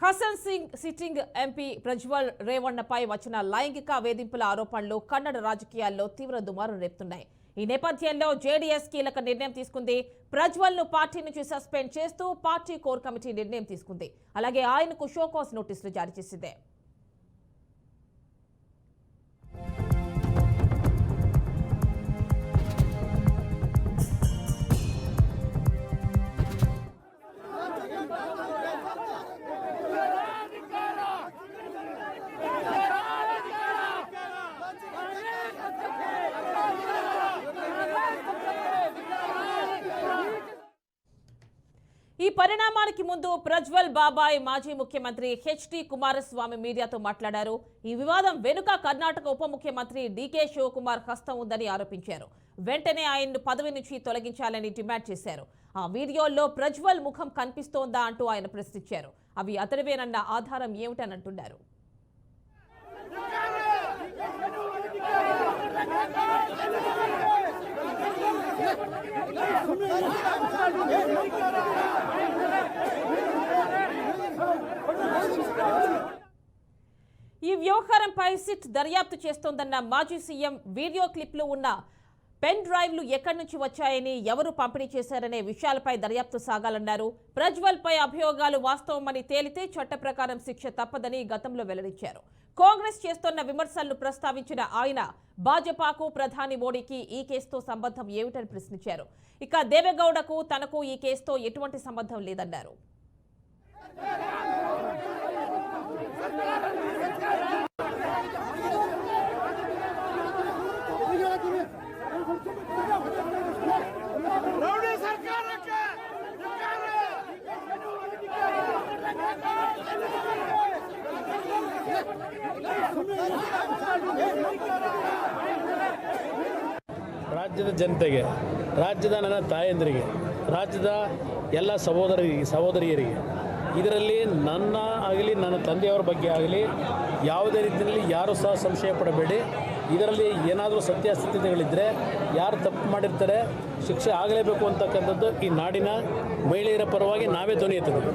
Hasan Singh sitting MP Prajwal రేవణ్ణపై వచ్చిన లైంగిక వేధింపుల ఆరోపణలు కన్నడ రాజకీయాల్లో తీవ్ర దుమారం రేపుతున్నాయి. ఈ నేపథ్యంలో జేడీఎస్ కీలక నిర్ణయం తీసుకుంది. ప్రజ్వల్ ను పార్టీ నుంచి సస్పెండ్ చేస్తూ పార్టీ కోర్ కమిటీ నిర్ణయం తీసుకుంది. అలాగే ఆయనకు షోకాజ్ నోటీసులు జారీ చేసింది. ఈ పరిణామానికి ముందు ప్రజ్వల్ బాబాయ్ మాజీ ముఖ్యమంత్రి హెచ్డి కుమారస్వామి మీడియాతో మాట్లాడారు. ఈ వివాదం వెనుక కర్ణాటక ఉప ముఖ్యమంత్రి డీకే శివకుమార్ హస్తం ఉందని ఆరోపించారు. వెంటనే ఆయన్ను పదవి నుంచి తొలగించాలని డిమాండ్ చేశారు. ఆ వీడియోల్లో ప్రజ్వల్ ముఖం కనిపిస్తోందా అంటూ ఆయన ప్రశ్నించారు. అవి అతడివేనన్న ఆధారం ఏమిటని అంటున్నారు. ఈ వ్యవహారంపై సిట్ దర్యాప్తు చేస్తోందన్న మాజీ సీఎం వీడియో క్లిప్లు ఉన్న పెన్ డ్రైవ్లు ఎక్కడి నుంచి వచ్చాయని, ఎవరు పంపిణీ చేశారనే విషయాలపై దర్యాప్తు సాగాలన్నారు. ప్రజ్వల్ పై అభియోగాలు వాస్తవమని తేలితే చట్ట ప్రకారం శిక్ష తప్పదని గతంలో వెల్లడించారు. కాంగ్రెస్ చేస్తున్న విమర్శలను ప్రస్తావించిన ఆయన భాజపాకు, ప్రధాని మోడీకి ఈ కేసుతో సంబంధం ఏమిటని ప్రశ్నించారు. ఇక దేవేగౌడకు తనకు ఈ కేసుతో ఎటువంటి సంబంధం లేదన్నారు. ರಾಜ್ಯದ ಜನತೆಗೆ, ರಾಜ್ಯದ ನನ್ನ ತಾಯಂದಿರಿಗೆ, ರಾಜ್ಯದ ಎಲ್ಲ ಸಹೋದರಿಯರಿಗೆ ಇದರಲ್ಲಿ ನನ್ನ ಆಗಲಿ ನನ್ನ ತಂದೆಯವರ ಬಗ್ಗೆ ಆಗಲಿ ಯಾವುದೇ ರೀತಿಯಲ್ಲಿ ಯಾರೂ ಸಹ ಸಂಶಯ ಪಡಬೇಡಿ. ಇದರಲ್ಲಿ ಏನಾದರೂ ಸತ್ಯಾಸತ್ಯತೆಗಳಿದ್ದರೆ ಯಾರು ತಪ್ಪು ಮಾಡಿರ್ತಾರೆ ಶಿಕ್ಷೆ ಆಗಲೇಬೇಕು ಅಂತಕ್ಕಂಥದ್ದು ಈ ನಾಡಿನ ಮಹಿಳೆಯರ ಪರವಾಗಿ ನಾವೇ ಧ್ವನಿ ಎತ್ತುತ್ತೇವೆ.